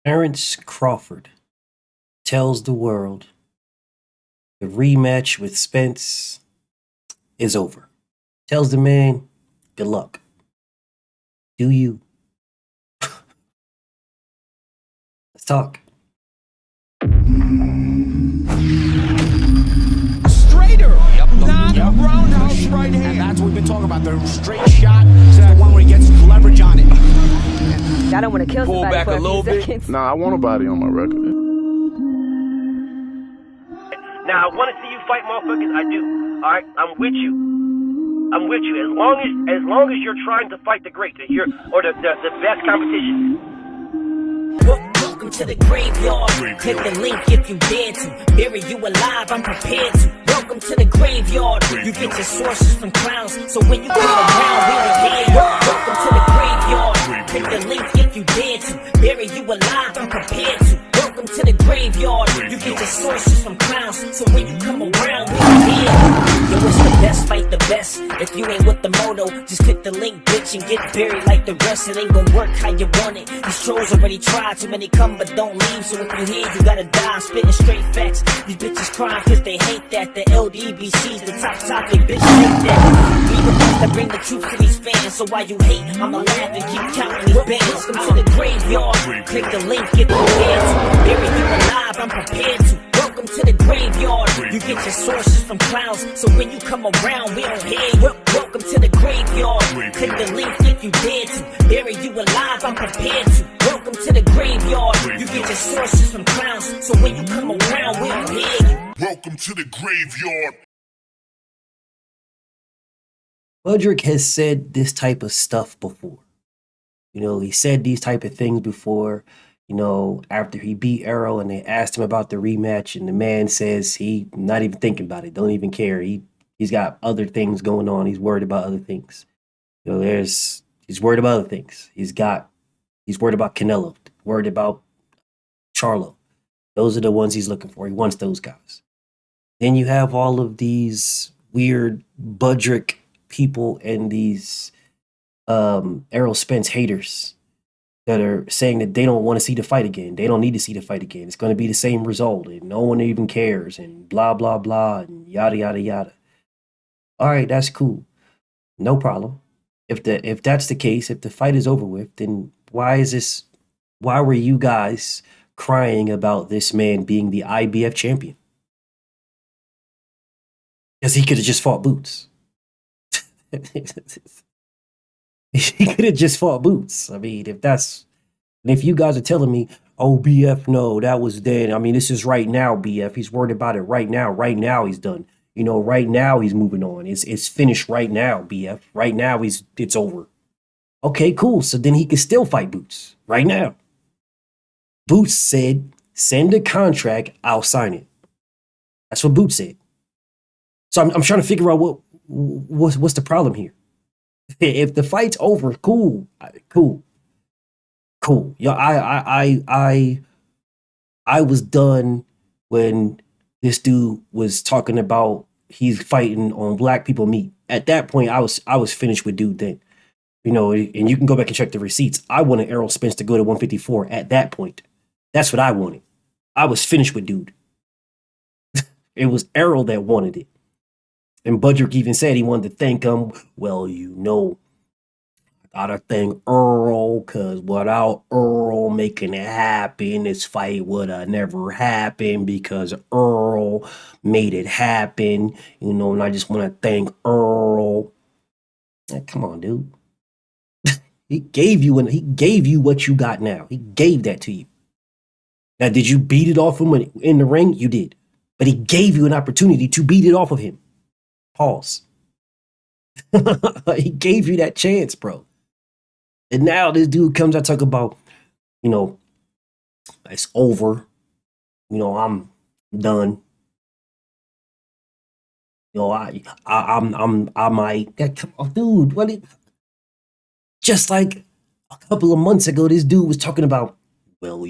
Terrence Crawford tells the world the rematch with Spence is over. Tells the man, good luck. Do you? Let's talk. Straighter, not roundhouse right hand. And that's what we've been talking about, the straight shot. This is the one where he gets leverage on it. I don't want to kill Pull somebody back for a little few bit. seconds. Nah, I want a body on my record. Now, I want to see you fight motherfuckers. I do. All right, I'm with you. I'm with you. As long as you're trying to fight the great, the best competition. Welcome to the graveyard. Click the link if you dare to. Bury you alive, I'm prepared to. Welcome to the graveyard. You get your sources from clowns, so when you come around, we don't hear you. Welcome to the graveyard. Click the link if you dare to. Bury you alive, I'm prepared to. Welcome to the graveyard. You get your sources from clowns, so when you come around, we don't hear you. Yo, it's the best, fight the best. If you ain't with the moto, just click the link, bitch, and get buried like the rest. It ain't gonna work how you want it. These trolls already tried, too many come but don't leave. So if you here, you gotta die. I'm spitting straight facts. These bitches crying cause they hate that. The LDBC's the top topic, bitch, take that. We the ones that bring the truth to these fans. So why you hate, I'ma laugh and keep counting these bands. Welcome to the graveyard. Click the link, get prepared to. Bury you alive, I'm prepared to. Welcome to the graveyard. You get your sources from clowns, so when you come around, we don't hear you. Welcome to the graveyard. Click the link if you dare to. Bury you alive, I'm prepared to. Welcome to the graveyard. You get your sources from clowns, so when you come around, we don't hear you. Welcome to the graveyard. Budrick has said this type of stuff before. He said these type of things before. After he beat Errol and they asked him about the rematch, and the man says he not even thinking about it, don't even care. He's got other things going on. He's worried about other things. He's worried about other things. He's worried about Canelo, worried about Charlo. Those are the ones he's looking for. He wants those guys. Then you have all of these weird Budrick people and these Errol Spence haters that are saying that they don't want to see the fight again. They don't need to see the fight again. It's going to be the same result, and no one even cares, and blah, blah, blah, and yada, yada, yada. All right, that's cool. No problem. If that's the case, if the fight is over with, then why were you guys crying about this man being the IBF champion? Because he could have just fought Boots. He could have just fought Boots. I mean, if you guys are telling me, oh, BF, no, that was then. I mean, this is right now, BF. He's worried about it right now. Right now, he's done. Right now, he's moving on. It's finished right now, BF. Right now, it's over. Okay, cool. So then he can still fight Boots right now. Boots said, send a contract, I'll sign it. That's what Boots said. So I'm trying to figure out what's the problem here. If the fight's over, cool. Yeah, I was done when this dude was talking about he's fighting on black people meat. At that point, I was finished with dude then. And you can go back and check the receipts. I wanted Errol Spence to go to 154 at that point. That's what I wanted. I was finished with dude. It was Errol that wanted it. And Budrick even said he wanted to thank him. Well, I gotta thank Earl, because without Earl making it happen, this fight would have never happened because Earl made it happen. And I just want to thank Earl. Come on, dude. He gave you what you got now. He gave that to you. Now, did you beat it off him in the ring? You did. But he gave you an opportunity to beat it off of him. Pause. He gave you that chance, bro. And now this dude comes out talking about, it's over. I'm done. I might. Come on, dude. Just like a couple of months ago, this dude was talking about, well,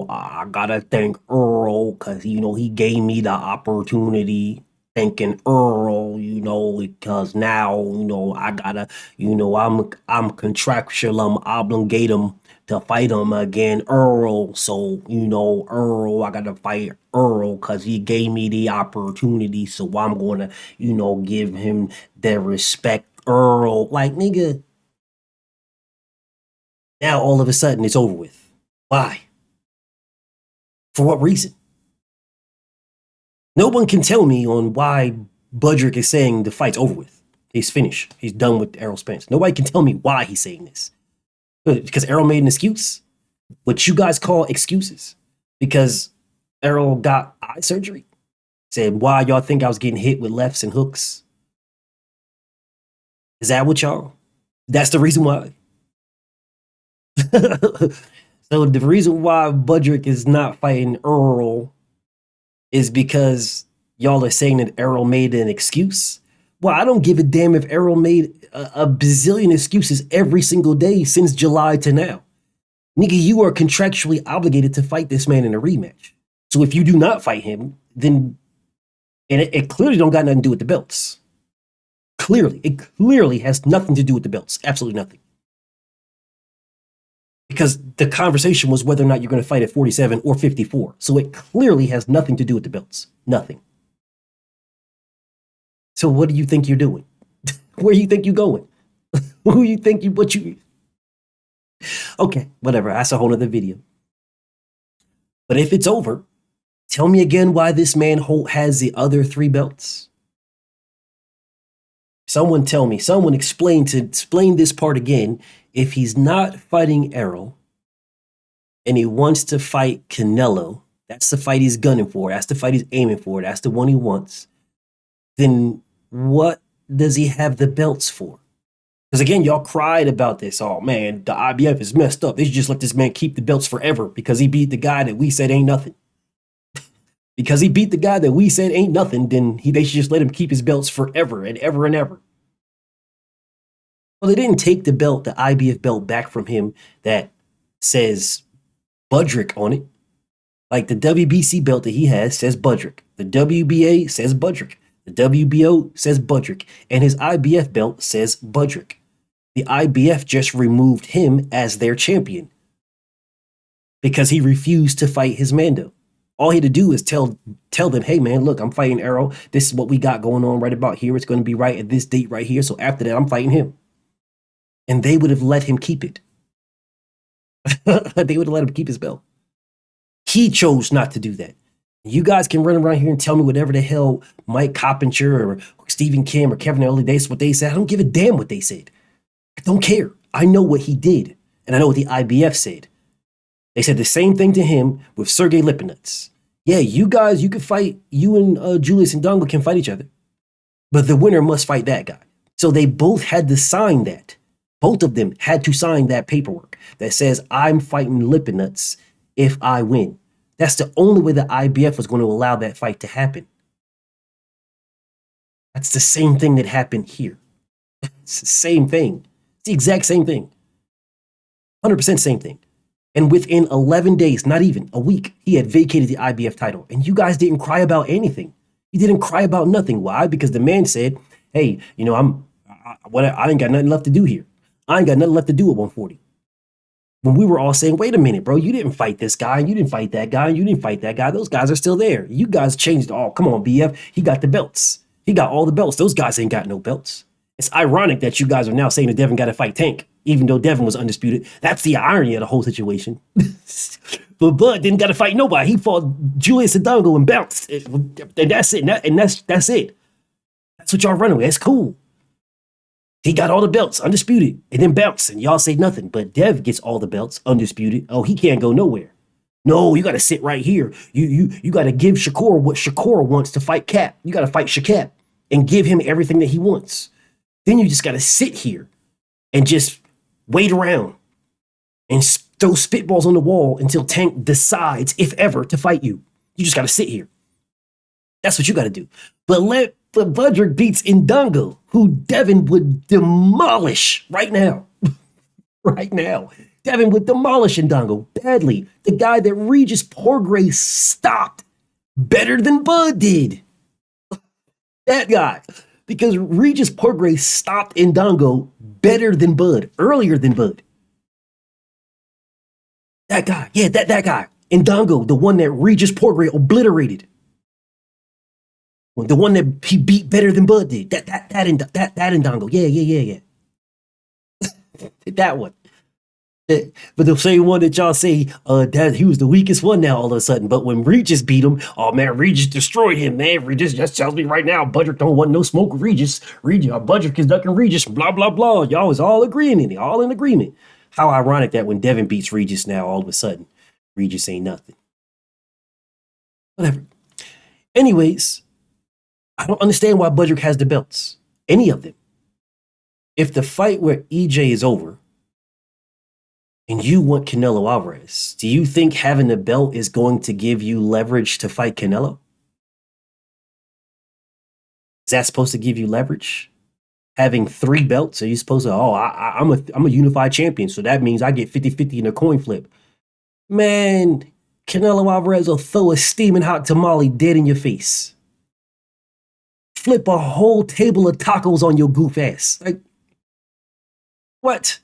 I gotta thank Earl because he gave me the opportunity. thanking Earl, because now, I gotta, I'm contractual, I'm obligate him to fight him again, Earl. So, Earl, I gotta fight Earl because he gave me the opportunity. So I'm gonna, give him the respect, Earl. Like, nigga, now all of a sudden it's over with. Why? For what reason? No one can tell me on why Budrick is saying the fight's over with. He's finished. He's done with Errol Spence. Nobody can tell me why he's saying this. Because Errol made an excuse? What you guys call excuses. Because Errol got eye surgery? Said, why y'all think I was getting hit with lefts and hooks? Is that what y'all? That's the reason why? So the reason why Budrick is not fighting Earl is because y'all are saying that Errol made an excuse. Well, I don't give a damn if Errol made a bazillion excuses every single day since July to now. Nigga, you are contractually obligated to fight this man in a rematch. So if you do not fight him, then and it clearly don't got nothing to do with the belts. It clearly has nothing to do with the belts. Absolutely nothing. Because the conversation was whether or not you're going to fight at 47 or 54. So it clearly has nothing to do with the belts. Nothing. So what do you think you're doing? Where do you think you're going? Who you think you. Okay, whatever. That's a whole other video. But if it's over, tell me again why this man has the other 3 belts. Someone tell me, someone explain this part again. If he's not fighting Errol and he wants to fight Canelo, that's the fight he's gunning for. That's the fight he's aiming for. That's the one he wants. Then what does he have the belts for? Because again, y'all cried about this. Oh man, the IBF is messed up. They should just let this man keep the belts forever because he beat the guy that we said ain't nothing. Because he beat the guy that we said ain't nothing, then they should just let him keep his belts forever and ever and ever. Well, they didn't take the belt, the IBF belt, back from him that says Budrick on it. Like the WBC belt that he has says Budrick. The WBA says Budrick. The WBO says Budrick. And his IBF belt says Budrick. The IBF just removed him as their champion because he refused to fight his Mando. All he had to do is tell them, hey man, look, I'm fighting Errol. This is what we got going on right about here. It's going to be right at this date right here. So after that, I'm fighting him. And they would have let him keep it. They would have let him keep his belt. He chose not to do that. You guys can run around here and tell me whatever the hell Mike Coppinger or Stephen Kim or Kevin Ellie, that's what they said. I don't give a damn what they said. I don't care. I know what he did. And I know what the IBF said. They said the same thing to him with Sergey Lipinets. Yeah, you guys, you can fight, you and Julius and Dongo can fight each other. But the winner must fight that guy. So they both had to sign that. Both of them had to sign that paperwork that says, I'm fighting Lipinets if I win. That's the only way the IBF was going to allow that fight to happen. That's the same thing that happened here. It's the same thing. It's the exact same thing. 100% same thing. And within 11 days, not even a week, he had vacated the IBF title. And you guys didn't cry about anything. You didn't cry about nothing. Why? Because the man said, hey, I ain't got nothing left to do here. I ain't got nothing left to do at 140. When we were all saying, wait a minute, bro, you didn't fight this guy, you didn't fight that guy, you didn't fight that guy. Those guys are still there. You guys changed. Oh, come on, BF. He got the belts. He got all the belts. Those guys ain't got no belts. It's ironic that you guys are now saying that Devin got to fight Tank, even though Devin was undisputed. That's the irony of the whole situation. But Bud didn't got to fight nobody. He fought Julius Adongo and bounced. And that's it. And that's it. That's what y'all running with. It's cool. He got all the belts, undisputed, and then bounced, and y'all say nothing. But Dev gets all the belts, undisputed. Oh, he can't go nowhere. No, you got to sit right here. You got to give Shakur what Shakur wants to fight Cap. You got to fight Shakap and give him everything that he wants. Then you just got to sit here and just wait around and throw spitballs on the wall until Tank decides, if ever, to fight you. You just got to sit here. That's what you got to do. But Budrick beats Indongo, who Devin would demolish right now. Right now. Devin would demolish Indongo badly. The guy that Regis Porgray stopped better than Bud did. That guy. Because Regis Prograis stopped Indongo better than Bud, earlier than Bud. That guy. Yeah, that guy. Indongo, the one that Regis Prograis obliterated. The one that he beat better than Bud did. That Indongo. Yeah. That one. But the same one that y'all say that he was the weakest one now all of a sudden. But when Regis beat him, oh man, Regis destroyed him, man. Regis just tells me right now, Budrick don't want no smoke with Regis. Budrick is ducking Regis, blah, blah, blah. Y'all was all agreeing in it, all in agreement. How ironic that when Devin beats Regis now, all of a sudden, Regis ain't nothing. Whatever. Anyways, I don't understand why Budrick has the belts. Any of them. If the fight where EJ is over, and you want Canelo Alvarez, do you think having the belt is going to give you leverage to fight Canelo? Is that supposed to give you leverage? Having 3 belts, are you supposed to, I'm a unified champion, so that means I get 50-50 in a coin flip. Man, Canelo Alvarez will throw a steaming hot tamale dead in your face. Flip a whole table of tacos on your goof ass. Like, what?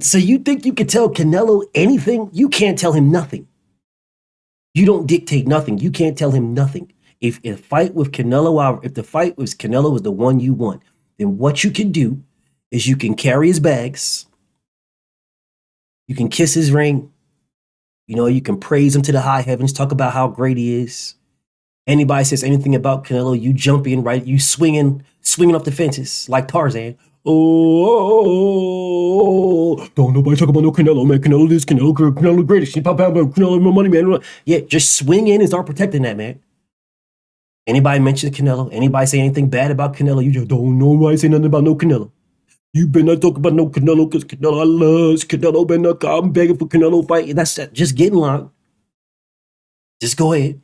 So you think you could tell Canelo anything? You can't tell him nothing. You don't dictate nothing. You can't tell him nothing. If the fight with Canelo is the one you want, then what you can do is you can carry his bags. You can kiss his ring. You know, you can praise him to the high heavens, talk about how great he is. Anybody says anything about Canelo, you jump in, right? You swinging off the fences like Tarzan. Oh, don't nobody talk about no Canelo, man. Canelo this, Canelo greatest. Canelo more money, man. Yeah, just swing in and start protecting that, man. Anybody mention Canelo? Anybody say anything bad about Canelo? You just don't know why say nothing about no Canelo. You better not talk about no Canelo because Canelo, I love Canelo. I'm begging for Canelo fight. That's just get in line. Just go ahead.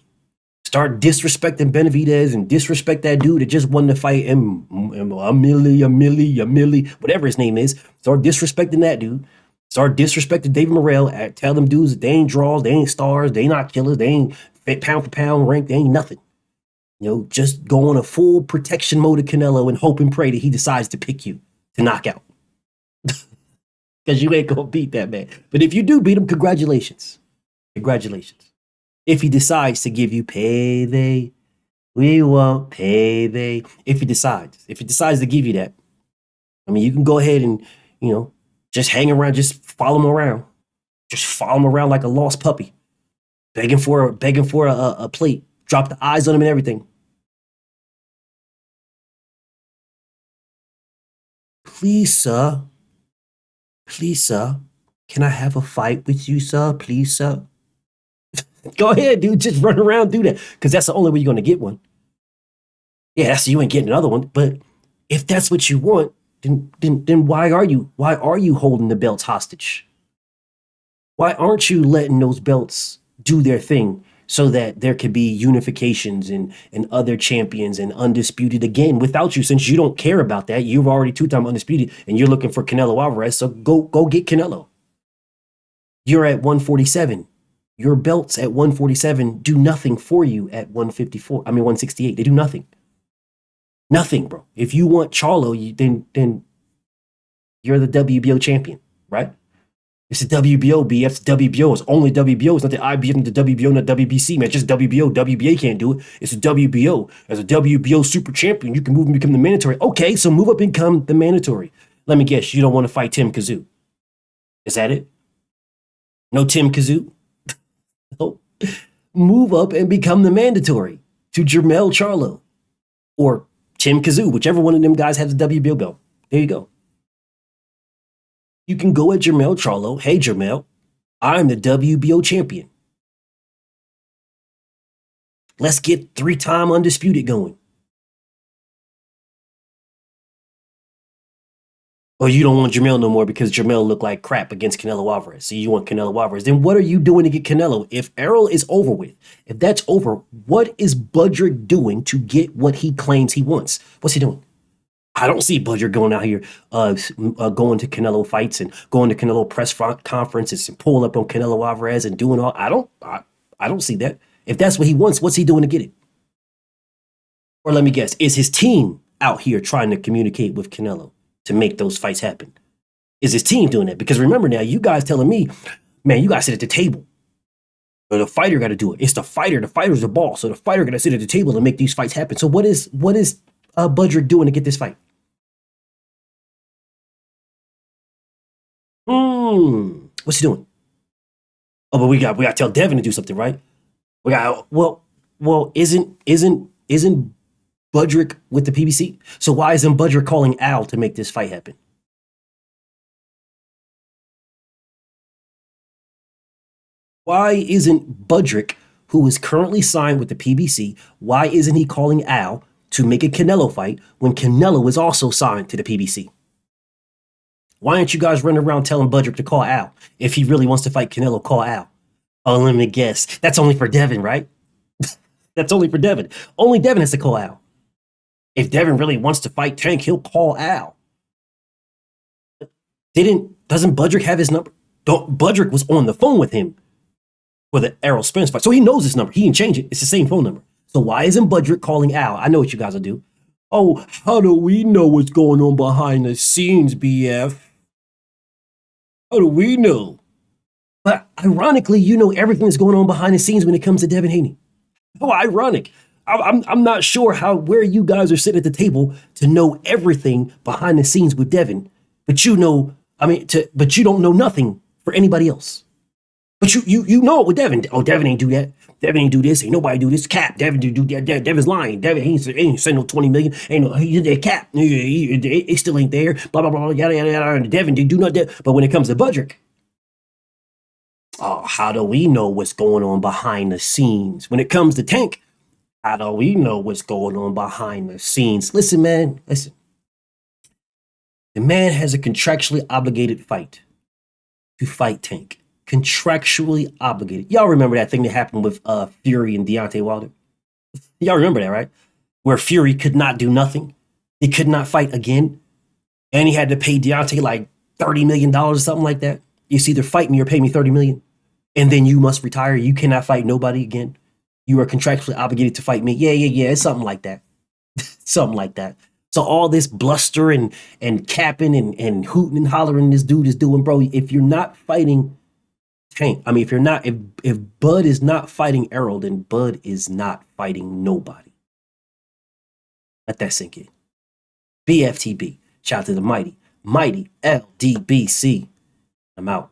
Start disrespecting Benavidez and disrespect that dude that just won the fight, Millie, whatever his name is. Start disrespecting that dude. Start disrespecting David Morrell. Tell them dudes that they ain't draws, they ain't stars, they not killers, they ain't pound for pound rank, they ain't nothing. You know, just go on a full protection mode of Canelo and hope and pray that he decides to pick you to knock out. Because you ain't gonna beat that man. But if you do beat him, congratulations. Congratulations. If he decides to give you payday, we want payday. If he decides to give you that, I mean, you can go ahead and, you know, just hang around, just follow him around. Just follow him around like a lost puppy, begging for a plate. Drop the eyes on him and everything. Please, sir. Can I have a fight with you, sir? Please, sir. Go ahead, dude. Just run around, do that. Because that's the only way you're going to get one. Yeah, so you ain't getting another one. But if that's what you want, then why are you holding the belts hostage? Why aren't you letting those belts do their thing so that there could be unifications and other champions and undisputed again without you? Since you don't care about that, you've already 2-time undisputed and you're looking for Canelo Alvarez, so go get Canelo. You're at 147. Your belts at 147 do nothing for you at 168. They do nothing. Nothing, bro. If you want Charlo, then you're the WBO champion, right? It's the WBO, BF. The WBO. It's only WBO. It's not the IBF, not the WBO, not WBC, man. It's just WBO. WBA can't do it. It's a WBO. As a WBO super champion, you can move and become the mandatory. Okay, so move up and become the mandatory. Let me guess, you don't want to fight Tim Kazoo. Is that it? No Tim Kazoo? No. Move up and become the mandatory to Jermell Charlo or Tim Kazoo, whichever one of them guys has the WBO belt. There you go. You can go at Jermell Charlo. Hey, Jermell, I'm the WBO champion. Let's get 3-time undisputed going. Or you don't want Jermell no more because Jermell looked like crap against Canelo Alvarez. So you want Canelo Alvarez. Then what are you doing to get Canelo? If Errol is over with, if that's over, what is Budrick doing to get what he claims he wants? What's he doing? I don't see Budrick going out here, going to Canelo fights and going to Canelo press conferences and pulling up on Canelo Alvarez and doing all. I don't see that. If that's what he wants, what's he doing to get it? Or let me guess, is his team out here trying to communicate with Canelo to make those fights happen? Is his team doing that? Because remember now, you guys telling me, man, you guys sit at the table. But the fighter got to do it. It's the fighter. The fighter's the boss. So the fighter got to sit at the table and make these fights happen. So what is Budrick doing to get this fight? What's he doing? Oh, but we got to tell Devin to do something, right? We got isn't Budrick with the PBC? So why isn't Budrick calling Al to make this fight happen? Why isn't Budrick, who is currently signed with the PBC, why isn't he calling Al to make a Canelo fight when Canelo is also signed to the PBC? Why aren't you guys running around telling Budrick to call Al? If he really wants to fight Canelo, call Al. Oh, let me guess. That's only for Devin, right? That's only for Devin. Only Devin has to call Al. If Devin really wants to fight Tank, he'll call Al. Doesn't Budrick have his number? Budrick was on the phone with him for the Errol Spence fight. So he knows his number. He didn't change it. It's the same phone number. So why isn't Budrick calling Al? I know what you guys will do. Oh, how do we know what's going on behind the scenes, BF? How do we know? But ironically, you know everything that's going on behind the scenes when it comes to Devin Haney. How ironic. I'm not sure where you guys are sitting at the table to know everything behind the scenes with Devin, but you know, but you don't know nothing for anybody else. But you know it with Devin. Oh, Devin ain't do that. Devin ain't do this. Ain't nobody do this. Cap. Devin do that. Devin's lying. Devin ain't send no 20 million. Ain't no he did that cap. It still ain't there. Blah blah blah. Yada yada yada. Devin do not that. But when it comes to Budrick, oh, how do we know what's going on behind the scenes? When it comes to Tank, how do we know what's going on behind the scenes? Listen, man. Listen. The man has a contractually obligated fight to fight Tank. Contractually obligated. Y'all remember that thing that happened with Fury and Deontay Wilder? Y'all remember that, right? Where Fury could not do nothing. He could not fight again. And he had to pay Deontay like $30 million or something like that. You either fight me or pay me $30 million. And then you must retire. You cannot fight nobody again. You are contractually obligated to fight me. Yeah. It's something like that. Something like that. So all this bluster and capping and hooting and hollering this dude is doing, bro, if you're not fighting Tank, if Bud is not fighting Errol, then Bud is not fighting nobody. Let that sink in. BFTB. Shout out to the mighty LDBC. I'm out.